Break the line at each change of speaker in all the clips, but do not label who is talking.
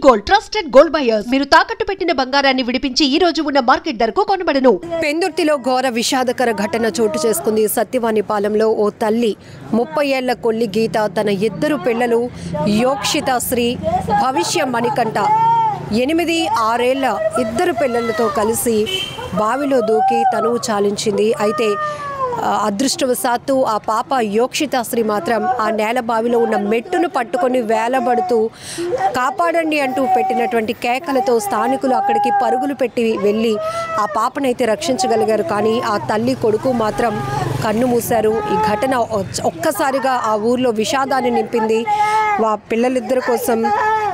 Gold trusted gold buyers మీరు తాకట్టు పెట్టిన బంగారాన్ని విడిపించి ఈ రోజు ఉన్న మార్కెట్ ధరకు కొనబడను.
పెందుర్తిలో ఘోర విషాదకర ఘటన చోటు చేసుకుంది. సత్యవానిపాలెంలో ఓ తల్లి 30 ఏళ్ల కొల్లి గీత తన 2 పిల్లలు యోక్షిత శ్రీ భవిష్య మణికంఠ 8, 6 ఏళ్ల 2 పిల్లలతో కలిసి బావిలో దూకి తనువు చాలించింది. అయితే అదృష్టవశాత్తు ఆ పాప యోక్షితాశ్రీ మాత్రం ఆ నేల బావిలో ఉన్న మెట్టును పట్టుకొని వేలబడుతూ కాపాడండి అంటూ పెట్టినటువంటి కేకలతో స్థానికులు అక్కడికి పరుగులు పెట్టి వెళ్ళి ఆ పాపనైతే రక్షించగలిగారు. కానీ ఆ తల్లి కొడుకు మాత్రం కన్ను మూశారు. ఈ ఘటన ఒక్కసారిగా ఆ ఊర్లో విషాదాన్ని నింపింది. పిల్లలిద్దరి కోసం,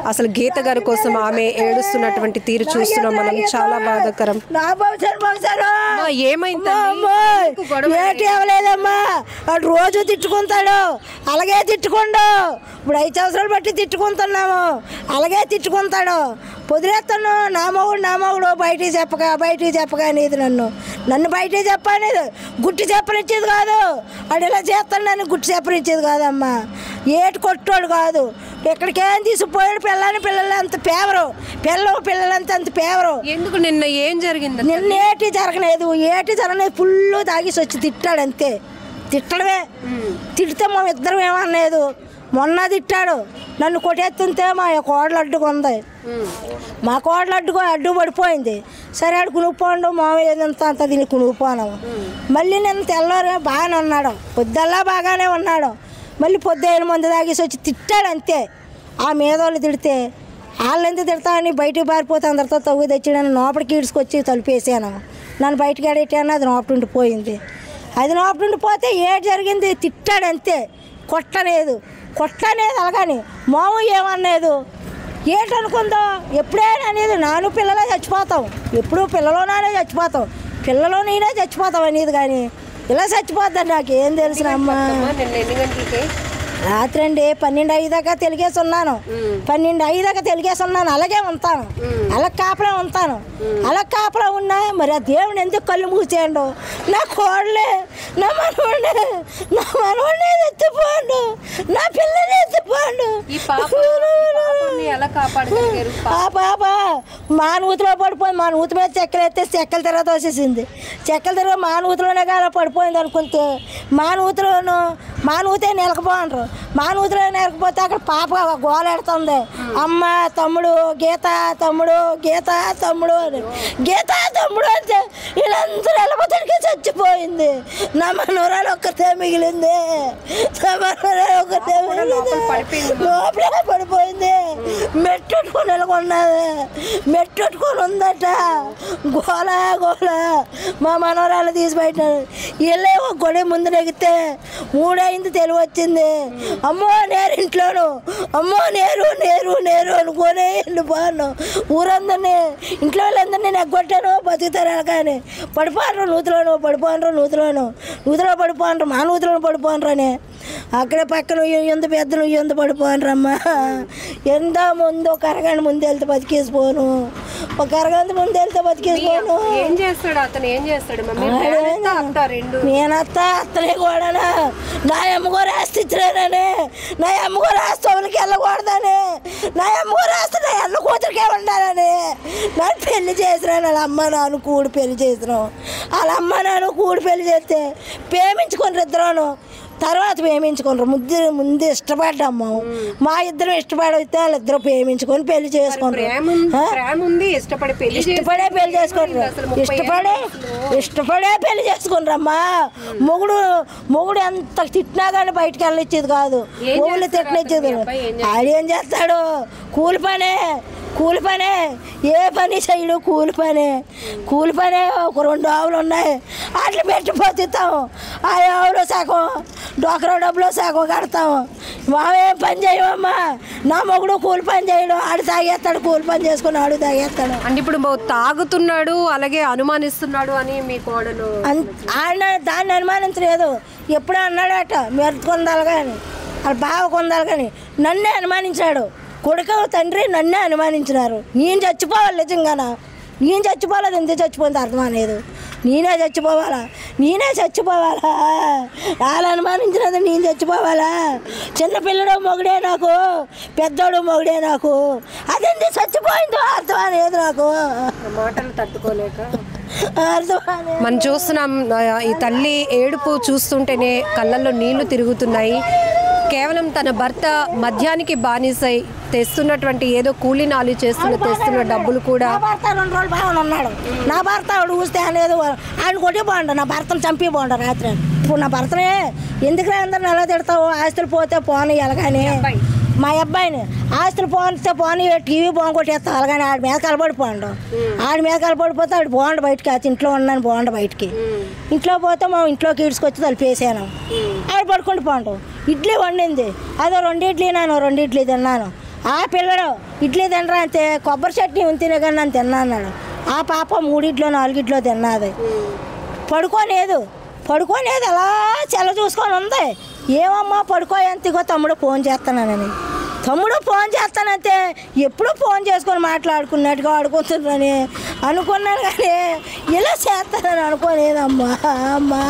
అసలు గీత గారి కోసం ఆమె ఏడుస్తున్నటువంటి తీరు చూస్తున్నాం మనం. చాలా బాధాకరం.
ఏమలేదమ్మా, వాడు రోజు తిట్టుకుంటాడు, అలాగే తిట్టుకోండు. ఇప్పుడు 5 సంవత్సరాలు బట్టి తిట్టుకుంటున్నాము, అలాగే తిట్టుకుంటాడు. పొదిలేస్తాను నా మొగుడు బయటికి చెప్పక అనేది నన్ను బయటికి చెప్పనేది, గుట్టి చెప్పనిచ్చేది కాదు. వాడు ఇలా చేస్తాను నన్ను గుట్టి చెప్పనిచ్చేది కాదమ్మా. ఏటు కొట్టోడు కాదు. ఎక్కడికేం తీసుకుపోయాడు. పిల్లలు అంత పేవరు, పిల్లలంతా అంత పేవరు.
ఎందుకు నిన్న ఏం జరిగింది?
నిన్న ఏటి జరగలేదు. ఫుల్ తాగేసి వచ్చి తిట్టాడు అంతే. తిట్టడమే. తిడితే మా ఇద్దరం ఏమనలేదు. మొన్న తిట్టాడు, నన్ను కొట్టేస్తుంటే మా కోడలు అడ్డుకుంది. మా కోడలు అడ్డు పడిపోయింది. సరే ఆడు కునుక్కోండు, మామయ్య అంత దీన్ని కునుక్కుపోనాము. మళ్ళీ నేను తెల్లవారు బాగానే ఉన్నాడు, పొద్దుల్లా బాగానే ఉన్నాడు. మళ్ళీ 7 మంది తాగేసి వచ్చి తిట్టాడు అంతే. ఆ మీదోళ్ళు తిడితే వాళ్ళెందుకు తిడతామని బయటకు పారిపోతే అందరితో తవ్వు తెచ్చాడని లోపలికి ఈడ్చుకొచ్చి తలుపేసాను. నన్ను బయటకు ఆడేటాను. అది లోపలుండి పోయింది. అది లోపలుండి పోతే ఏడు జరిగింది. తిట్టాడు అంతే, కొట్టలేదు అలాగని మాము ఏమలేదు. ఏంటనుకుందో ఎప్పుడైనా అనేది నాను పిల్లలే చచ్చిపోతాం, ఎప్పుడు పిల్లలో నానే చచ్చిపోతాం, పిల్లలో నేనే చచ్చిపోతాం అనేది. కానీ ఇలా చచ్చిపోద్దని నాకు ఏం తెలిసిన అమ్మా. రాత్రి అండి 12 దాకా తెలిగేసి ఉన్నాను. 12 దాకా తెలిగేసి ఉన్నాను. అలాగే ఉంటాను, అలా కాపలా ఉంటాను. అలా కాపలా ఉన్నా మరి ఆ దేవుని ఎందుకు కళ్ళు మూసేయండు. నా కోడలే, నా మనవాడిని ఎత్తిపోండు, నా పిల్లని ఎత్తిపోండు. ఆ పాప మా నూతిలో పడిపోయింది. మా నూతి మీద చెక్కలు ఎత్తే చెక్కల తెర తోసేసింది. చెక్కల తెర మా నూతిలోనే అలా పడిపోయింది అనుకుంటే మా నూతే నిలకపోండ్రు. మా నూతిలో నిలకపోతే అక్కడ పాప గోలాడుతుంది. అమ్మ తమ్ముడు గీత తమ్ముడు అంటే వీళ్ళందరూ వెళ్ళబోతానికి చచ్చిపోయింది. నా మనవరాలు ఒక్కతే మిగిలింది. లోపలే పడిపోయింది. మెట్టుకొని నెలకొన్నది, మెట్టుకొని ఉందట. గోల మా మనవరాలు తీసి బయట వీళ్ళే ఒక గొడవ ముందు నెగితే 3 అయింది తెలివి వచ్చింది. అమ్మో నేరు ఇంట్లోను, అమ్మో నేరు అనుకోనే వెళ్ళిపోను. ఊరందరినీ ఇంట్లో వాళ్ళందరినీ నెగ్గొట్టాను. బతుకుతారు కానీ పడిపోండ్రు నూతిలో పడిపోండ్రు, మా నూతిలో పడిపోండ్రు అని అక్కడే పక్కన ఎంత పెద్దలు ఎంత పడిపోనరమ్మా. ఎంత ముందు ఒక అరగంట ముందు వెళ్తే బతికేసిపోను, ఒక అరగంట ముందు వెళ్తే బతికేసిపోను.
ఏం చేస్తాడు అతను? ఏం చేస్తాడు?
నేనత్త అత్తనే కూడా నా అమ్మగో రాసిచ్చానని, నా అమ్మగో రాస్తోళ్ళకి వెళ్ళకూడదని, నా అమ్మగో రాస్తే నా అన్న కూతురికే ఉండాలని నన్ను పెళ్లి చేసినాను. వాళ్ళ అమ్మ నాన్న కూడి పెళ్లి చేసినాం. వాళ్ళ అమ్మ నాన్న కూడి పెళ్లి చేస్తే ప్రేమించుకుని ఇద్దరు, తర్వాత ప్రేమించుకున్నారు. ముందు ఇష్టపడ్డాము. మా ఇద్దరం ఇష్టపడితే వాళ్ళిద్దరు ప్రేమించుకొని పెళ్లి చేసుకుంటారు. ఇష్టపడే పెళ్లి చేసుకుంటారమ్మా. మొగుడు ఎంత తిట్టినా కానీ బయటకు వెళ్ళనిచ్చేది కాదు, మొగుళ్ళు తిట్టనిచ్చేది. ఆడేం చేస్తాడు? కూలి పనే, ఏ పని చేయడు. కూలి పనే. ఒక 2 ఆవులు ఉన్నాయి, అట్లా పెట్టి బతుకుతాము. ఆ ఆవులో సగం డోకరా డబ్బులో సగం కడతాము. మావేం పని చేయమమ్మా. నా మొగుడు కూలి పని చేయడు, ఆడు తాగేస్తాడు, కూలి పని చేసుకుని ఆడు తాగేస్తాడు.
అంటే ఇప్పుడు తాగుతున్నాడు, అలాగే అనుమానిస్తున్నాడు అని మీ కోడలు
ఆయన దాన్ని అనుమానించలేదు. ఎప్పుడూ అన్నాడట మెరుపు కొందాలి కానీ, వాళ్ళ బావ కొందాలి కానీ నన్నే అనుమానించాడు. కొడుకు తండ్రి నన్నే అనుమానించినారు. నేను చచ్చిపోవాలి నిజంగానా. నేను చచ్చిపోలేదు, ఎందుకు చచ్చిపోయింది అర్థం అనేది. నేనే చచ్చిపోవాలా వాళ్ళు అనుమానించినది నేను చచ్చిపోవాలా? చిన్నపిల్లడు మొగుడే నాకు, పెద్దోడు మొగుడే నాకు, అదేంటి చచ్చిపోయిందో అర్థం అనేది నాకు.
మాటలు తట్టుకోలేక
అర్థం
మనం చూస్తున్నాం. ఈ తల్లి ఏడుపు చూస్తుంటేనే కళ్ళల్లో నీళ్లు తిరుగుతున్నాయి. కేవలం తన భర్త మద్యానికి బానిసై తెస్తున్నటువంటి ఏదో కూలీ నాలి తెస్తున్న డబ్బులు కూడా.
నా భర్త 2 రోజులు బాగానే ఉన్నాడు. నా భర్త ఆవిడ చూస్తే అనేది ఆయన కొట్టి బాగుండు, నా భర్తను చంపి బాగుండు రాత్రి. ఇప్పుడు నా భర్తనే ఎందుకు అందరిని ఎలా తిడతావు? ఆస్తులు పోతే పోనీ ఎలాగానే మా అబ్బాయిని ఆస్తులు పోతే పోనీ టీవీ బాగు కొట్టేస్తావు అలాగని ఆడి మీద కలబడిపోండు. ఆడి మీద కలబడిపోతే ఆడు బాగుండు బయటికి, అది ఇంట్లో ఉన్నాను బాగుండు బయటికి. ఇంట్లో పోతే మా ఇంట్లోకి ఈడ్చుకొచ్చి తలిపేసాను. ఆడు పడుకుంటూ పోండు. ఇడ్లీ వండింది, అదో 2 ఇడ్లీ నేను 2 ఇడ్లీ తిన్నాను. ఆ పిల్లడు ఇడ్లీ తినరా అంతే, కొబ్బరి చట్నీ తినే కానీ నన్ను తిన్నా అన్నాడు. ఆ పాప 3 ఇడ్లో 4 ఇడ్లో తిన్నది. పడుకోలేదు అలా చెల్ల చూసుకొని ఉంది. ఏమమ్మా పడుకో ఎంతగో తమ్ముడు ఫోన్ చేస్తానని. తమ్ముడు ఫోన్ చేస్తానంటే ఎప్పుడు ఫోన్ చేసుకొని మాట్లాడుకున్నట్టుగా ఆడుకుంటున్నాను అనుకున్నాను, కానీ ఇలా చేస్తానని అనుకోలేదమ్మా. అమ్మా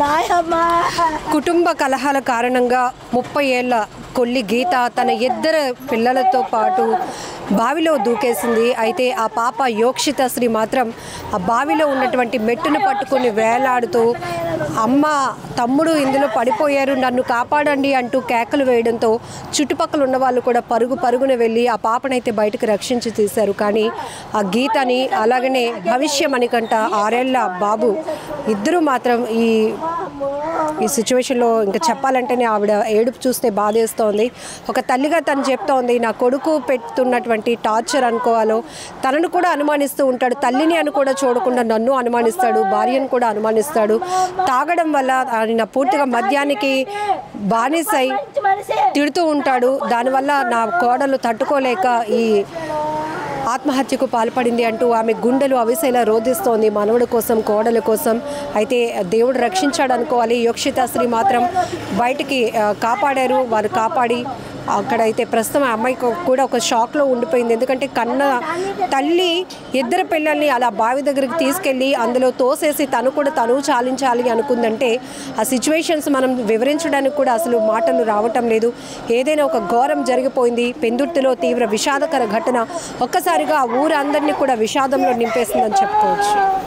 నాయమ్మా.
కుటుంబ కలహాల కారణంగా 30 ఏళ్ల కొల్లి గీత తన 2 పిల్లలతో పాటు బావిలో దూకేసింది. అయితే ఆ పాప యోక్షిత శ్రీ మాత్రం ఆ బావిలో ఉన్నటువంటి మెట్టును పట్టుకుని వేలాడుతూ అమ్మ తమ్ముడు ఇందులో పడిపోయారు, నన్ను కాపాడండి అంటూ కేకలు వేయడంతో చుట్టుపక్కల ఉన్న వాళ్ళు కూడా పరుగున వెళ్ళి ఆ పాపనైతే బయటకు రక్షించి తీశారు. కానీ ఆ గీతని అలాగనే భవిష్య మణికంఠ 6 ఏళ్ల బాబు ఇద్దరు మాత్రం ఈ సిచ్యువేషన్లో ఇంకా చెప్పాలంటేనే ఆవిడ ఏడుపు చూస్తే బాధేస్తోంది. ఒక తల్లిగా తను చెప్తోంది, నా కొడుకు పెడుతున్నటువంటి టార్చర్ అనుకోవాలో, తనను కూడా అనుమానిస్తూ ఉంటాడు, తల్లిని అని కూడా చూడకుండా నన్ను అనుమానిస్తాడు, భార్యను కూడా అనుమానిస్తాడు. తాగడం వల్ల ఆయన పూర్తిగా మద్యానికి బానిసై తిడుతూ ఉంటాడు. దానివల్ల నా కోడలు తట్టుకోలేక ఈ ఆత్మహత్యకు పాల్పడింది అంటూ ఆమె గుండెలు అవిసేలా రోధిస్తోంది మనవడి కోసం, కోడల కోసం. అయితే దేవుడు రక్షించాడు అనుకోవాలి. యోక్షిత శ్రీ మాత్రం బయటికి కాపాడారు. వారు కాపాడి అక్కడైతే ప్రస్తుతం ఆ అమ్మాయికి కూడా ఒక షాక్లో ఉండిపోయింది. ఎందుకంటే కన్న తల్లి 2 పిల్లల్ని అలా బావి దగ్గరికి తీసుకెళ్ళి అందులో తోసేసి తను కూడా తను చాలించాలి అనుకుందంటే ఆ సిచ్యువేషన్స్ మనం వివరించడానికి కూడా అసలు మాటలు రావటం లేదు. ఏదైనా ఒక ఘోరం జరిగిపోయింది. పెందుర్తిలో తీవ్ర విషాదకర ఘటన ఒక్కసారిగా ఊరందరినీ కూడా విషాదంలో నింపేసిందని చెప్పుకోవచ్చు.